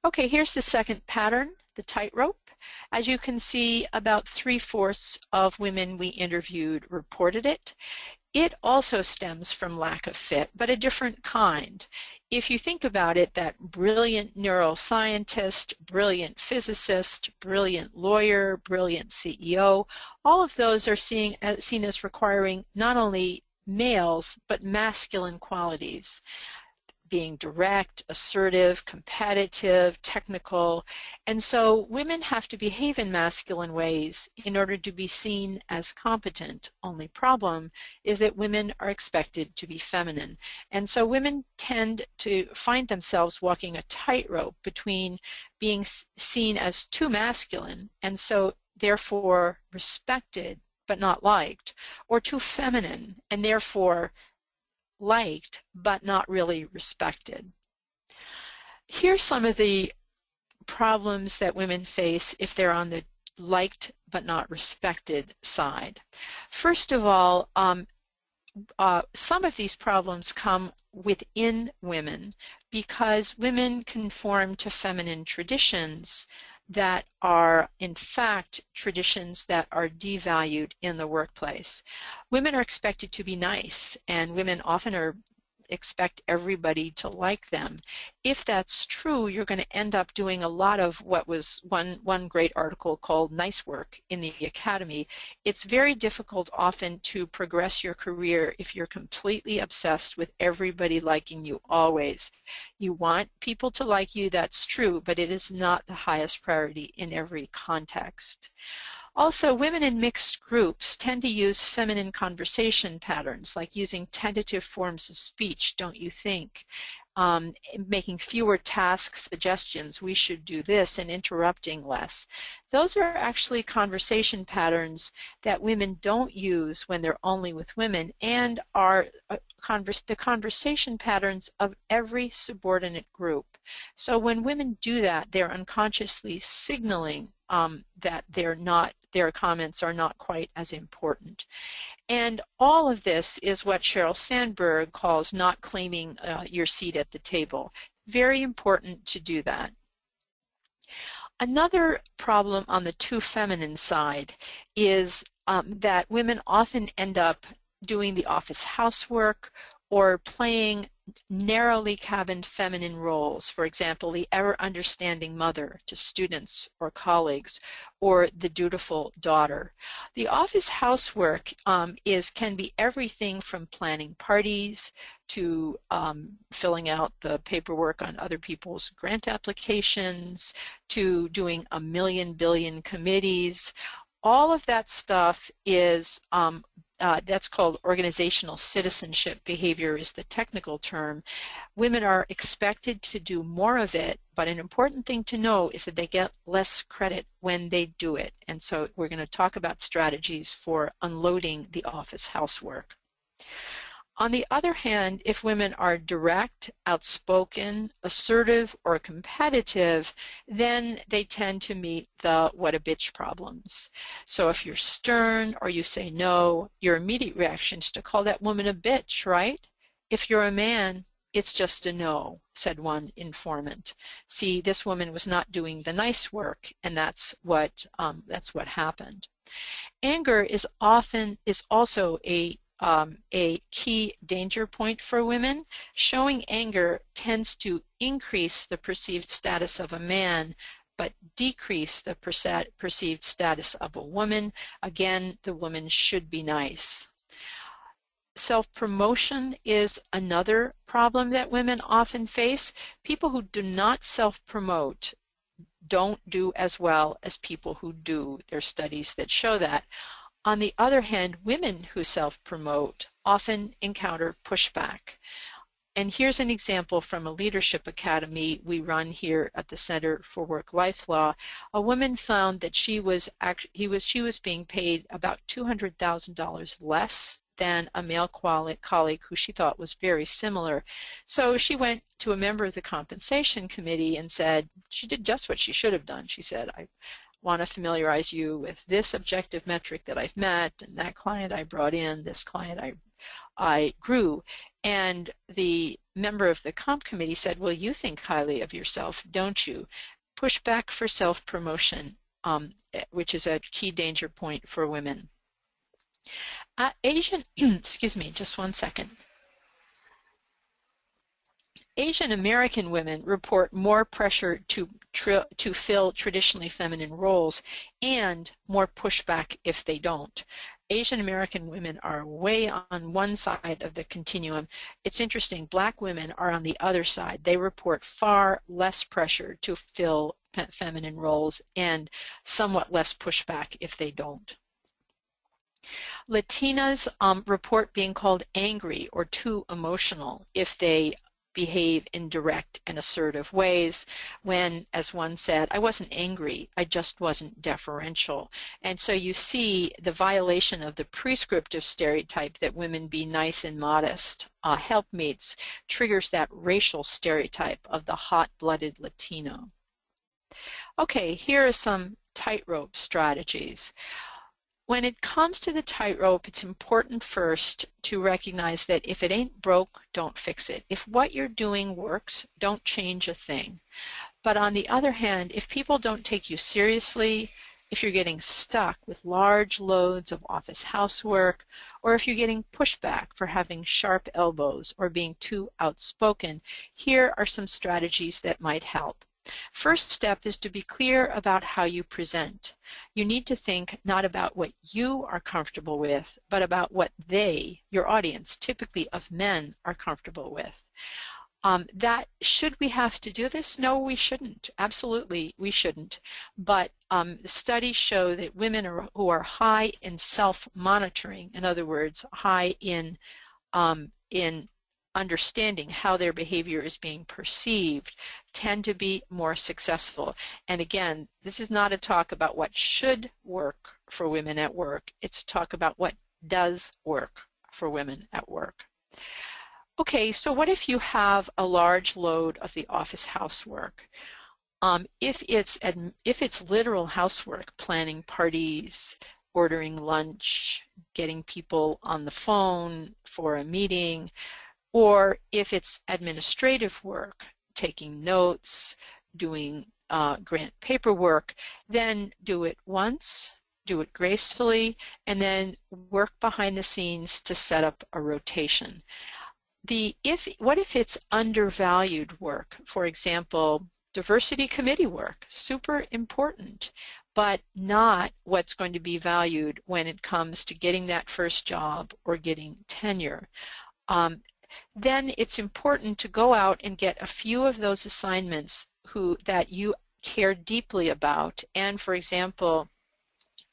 Okay, here's the second pattern, the tightrope. As you can see, about 3/4 of women we interviewed reported it. It also stems from lack of fit, but a different kind. If you think about it, that brilliant neuroscientist, brilliant physicist, brilliant lawyer, brilliant CEO, all of those are seen as requiring not only males, but masculine qualities. Being direct, assertive, competitive, technical. And so women have to behave in masculine ways in order to be seen as competent. Only problem is that women are expected to be feminine. And so women tend to find themselves walking a tightrope between being seen as too masculine and so therefore respected but not liked, or too feminine and therefore liked but not really respected. Here's some of the problems that women face if they're on the liked but not respected side. First of all, some of these problems come within women because women conform to feminine traditions that are in fact traditions that are devalued in the workplace. Women are expected to be nice, and women often expect everybody to like them. If that's true, you're going to end up doing a lot of what was one great article called nice work in the academy. It's very difficult often to progress your career if you're completely obsessed with everybody liking you always. You want people to like you, that's true, but it is not the highest priority in every context. Also, women in mixed groups tend to use feminine conversation patterns, like using tentative forms of speech, don't you think? Making fewer task suggestions, we should do this, and interrupting less. Those are actually conversation patterns that women don't use when they're only with women, and are the conversation patterns of every subordinate group. So when women do that, they're unconsciously signaling that their comments are not quite as important. And all of this is what Sheryl Sandberg calls not claiming your seat at the table. Very important to do that. Another problem on the too feminine side is that women often end up doing the office housework or playing narrowly cabined feminine roles, for example, the ever-understanding mother to students or colleagues, or the dutiful daughter. The office housework can be everything from planning parties to filling out the paperwork on other people's grant applications to doing a million billion committees. All of that stuff is that's called organizational citizenship behavior is the technical term. Women are expected to do more of it, but an important thing to know is that they get less credit when they do it. And so we're going to talk about strategies for unloading the office housework. On the other hand, if women are direct, outspoken, assertive, or competitive, then they tend to meet the what a bitch problems. So if you're stern or you say no, your immediate reaction is to call that woman a bitch, right? If you're a man, it's just a no, said one informant. See, this woman was not doing the nice work, and that's what happened. Anger is also a key danger point for women. Showing anger tends to increase the perceived status of a man, but decrease the perceived status of a woman. Again, the woman should be nice. Self-promotion is another problem that women often face. People who do not self-promote don't do as well as people who do. There are studies that show that. On the other hand, women who self-promote often encounter pushback. And here's an example from a leadership academy we run here at the Center for Work-Life Law. A woman found that she was being paid about $200,000 less than a male colleague who she thought was very similar. So she went to a member of the compensation committee and said, she did just what she should have done. She said, I want to familiarize you with this objective metric that I've met, and that client I brought in, this client I grew. And the member of the comp committee said, well, you think highly of yourself, don't you? Pushback for self-promotion, which is a key danger point for women. Asian, excuse me, just one second. Asian American women report more pressure to fill traditionally feminine roles and more pushback if they don't. Asian American women are way on one side of the continuum. It's interesting, Black women are on the other side. They report far less pressure to fill feminine roles and somewhat less pushback if they don't. Latinas report being called angry or too emotional if they behave in direct and assertive ways when, as one said, I wasn't angry, I just wasn't deferential. And so you see the violation of the prescriptive stereotype that women be nice and modest, helpmates, triggers that racial stereotype of the hot-blooded Latino. Okay, here are some tightrope strategies. When it comes to the tightrope, it's important first to recognize that if it ain't broke, don't fix it. If what you're doing works, don't change a thing. But on the other hand, if people don't take you seriously, if you're getting stuck with large loads of office housework, or if you're getting pushback for having sharp elbows or being too outspoken, here are some strategies that might help. First step is to be clear about how you present. You need to think not about what you are comfortable with, but about what they, your audience, typically of men, are comfortable with. Should we have to do this? No, we shouldn't. Absolutely, we shouldn't. But studies show that women who are high in self-monitoring, in other words, high in understanding how their behavior is being perceived, tend to be more successful. And again, this is not a talk about what should work for women at work. It's a talk about what does work for women at work. Okay, so what if you have a large load of the office housework? If it's literal housework, planning parties, ordering lunch, getting people on the phone for a meeting, or if it's administrative work, taking notes, doing grant paperwork, then do it once, do it gracefully, and then work behind the scenes to set up a rotation. What if it's undervalued work? For example, diversity committee work, super important, but not what's going to be valued when it comes to getting that first job or getting tenure. Then it's important to go out and get a few of those assignments that you care deeply about and, for example,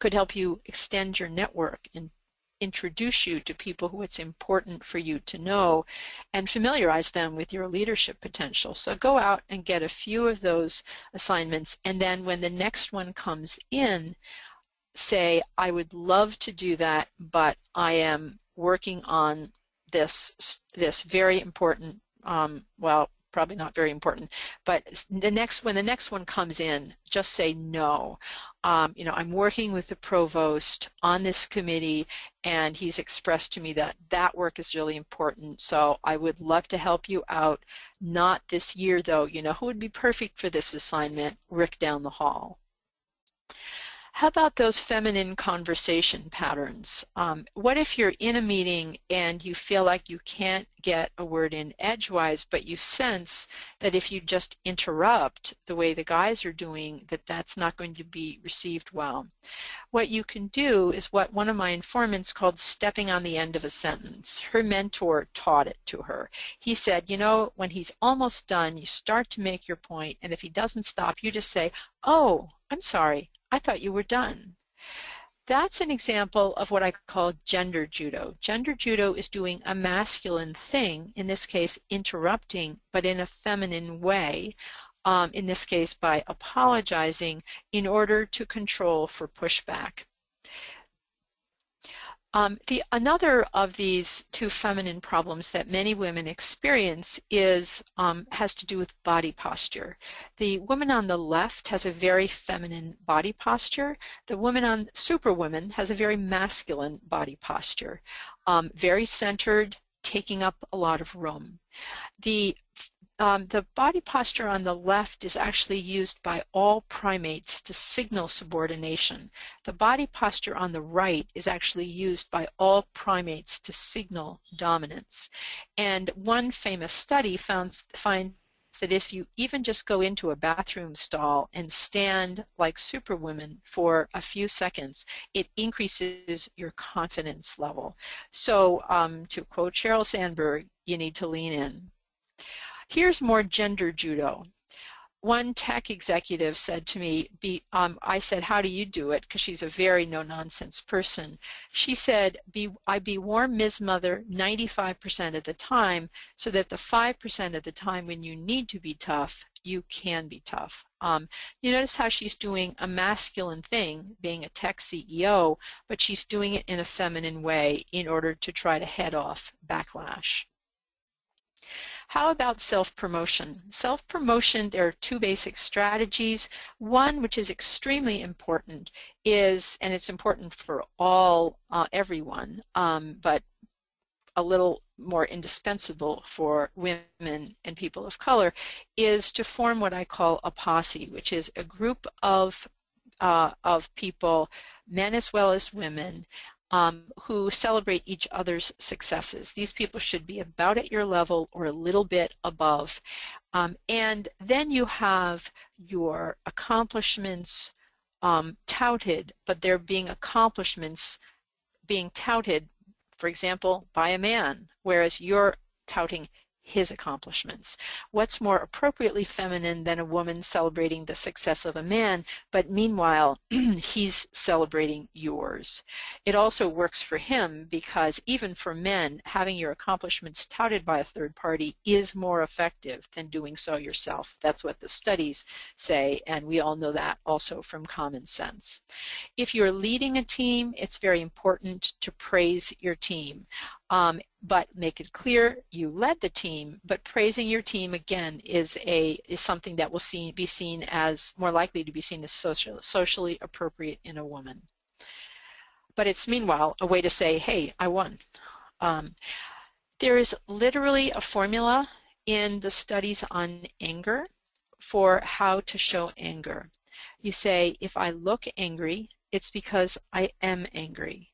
could help you extend your network and introduce you to people who it's important for you to know and familiarize them with your leadership potential. So go out and get a few of those assignments, and then when the next one comes in, say, I would love to do that, but I am working on this very important, well, probably not very important, but when the next one comes in, just say no. I'm working with the provost on this committee, and he's expressed to me that work is really important, so I would love to help you out. Not this year, though. Who would be perfect for this assignment? Rick down the hall. How about those feminine conversation patterns? What if you're in a meeting and you feel like you can't get a word in edgewise, but you sense that if you just interrupt the way the guys are doing, that's not going to be received well? What you can do is what one of my informants called stepping on the end of a sentence. Her mentor taught it to her. He said, when he's almost done, you start to make your point, and if he doesn't stop, you just say, oh, I'm sorry, I thought you were done. That's an example of what I call gender judo. Gender judo is doing a masculine thing, in this case interrupting, but in a feminine way, in this case by apologizing in order to control for pushback. Another of these two feminine problems that many women experience is has to do with body posture. The woman on the left has a very feminine body posture. The woman on Superwoman has a very masculine body posture, very centered, taking up a lot of room. The body posture on the left is actually used by all primates to signal subordination. The body posture on the right is actually used by all primates to signal dominance. And one famous study finds that if you even just go into a bathroom stall and stand like Superwoman for a few seconds, it increases your confidence level. So to quote Sheryl Sandberg, you need to lean in. Here's more gender judo. One tech executive said to me, I said, how do you do it? Because she's a very no-nonsense person. She said, I be warm Ms. Mother 95% of the time, so that the 5% of the time when you need to be tough, you can be tough. You notice how she's doing a masculine thing, being a tech CEO, but she's doing it in a feminine way in order to try to head off backlash. How about self-promotion? Self-promotion, there are two basic strategies. One, which is extremely important, is, and it's important for everyone, but a little more indispensable for women and people of color, is to form what I call a posse, which is a group of people, men as well as women, who celebrate each other's successes. These people should be about at your level or a little bit above. And then you have your accomplishments touted, but they're being accomplishments being touted, for example, by a man, whereas you're touting his accomplishments. What's more appropriately feminine than a woman celebrating the success of a man, but meanwhile he's celebrating yours. It also works for him because even for men, having your accomplishments touted by a third party is more effective than doing so yourself. That's what the studies say, and we all know that also from common sense. If you're leading a team, it's very important to praise your team. But make it clear you led the team, but praising your team again is something that will be seen as more likely to be seen as socially appropriate in a woman. But it's meanwhile a way to say, hey, I won. There is literally a formula in the studies on anger for how to show anger. You say, if I look angry, it's because I am angry.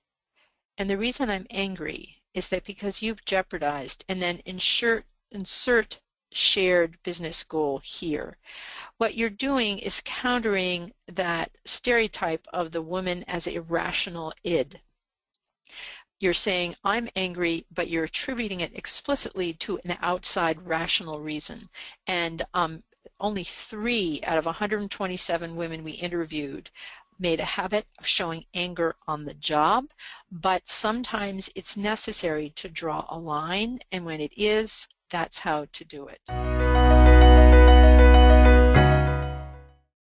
And the reason I'm angry is that because you've jeopardized, and then insert shared business goal here. What you're doing is countering that stereotype of the woman as irrational id. You're saying, I'm angry, but you're attributing it explicitly to an outside rational reason. And only 3 out of 127 women we interviewed made a habit of showing anger on the job, but sometimes it's necessary to draw a line, and when it is, that's how to do it.